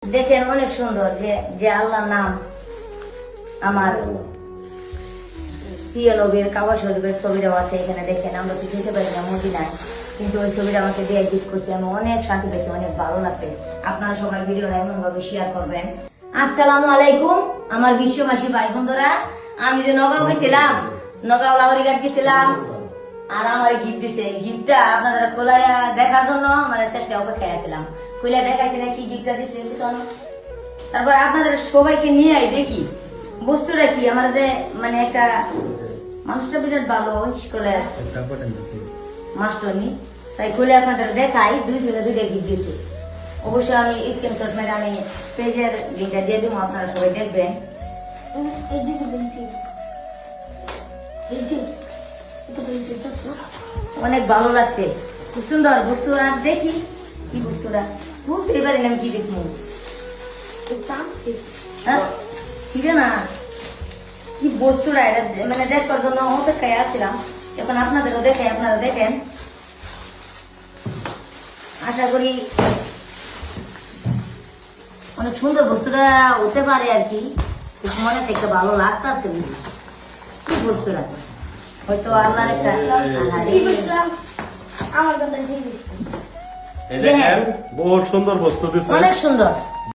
দেখেন অনেক সুন্দর যে আল্লাহর নাম আমার প্রিয় নবীর কাবা শরীফের ছবিটাও আছে এখানে। দেখেন আমরা তো যেতে পারি না মদিনায়, কিন্তু ওই ছবিটা আমাকে দিয়ে গিফট করছে। আমি অনেক শান্তি পেয়েছি, অনেক ভালো লাগছে। আপনারা সবাই ভিডিওটা এমন ভাবে শেয়ার করবেন। আসসালামু আলাইকুম আমার বিশ্ববাসী ভাই বন্ধুরা। আমি যে নগাঁও গেছিলাম, নগাঁও লাহরিঘাট গেছিলাম, আর আমার গিফট দিছে। গিফটটা আপনাদের খোলাইয়া দেখার জন্য মানে চেষ্টা অপেক্ষায় আছিলাম। খুলে দেখাইছি না কি গিফটটা দিছে। তারপর আপনাদের সবাইকে নিয়ে দেখি বস্তুটা কি। আমার যে মানে একটা মানুষটা বিরাট ভালো স্কুলের মাস্টারনি, তাই খুলে আপনাদের দেখাই। দুইটা গিফট দিছে। অবশ্যই আমি স্ক্রিনশট মেরে আমি পেজের লিঙ্কটা দিয়ে দিব, আপনারা সবাই দেখবেন। অনেক ভালো লাগছে, খুব সুন্দর বস্তুরা। দেখি কি বস্তুরা, বুঝতে পারি না আমি কি দেখবো। না কি বস্তুরা, এটা মানে দেখবার জন্য অপেক্ষায় আসছিলাম। এখন আপনাদেরও দেখাই, আপনারা দেখেন। আশা করি অনেক সুন্দর বস্তুটা হতে পারে আর কি। মনে থেকে ভালো লাগতেছে কি বস্তুটা, হয়তো আল্লাহর একটা বহুত সুন্দর বস্তু দিছে, অনেক সুন্দর।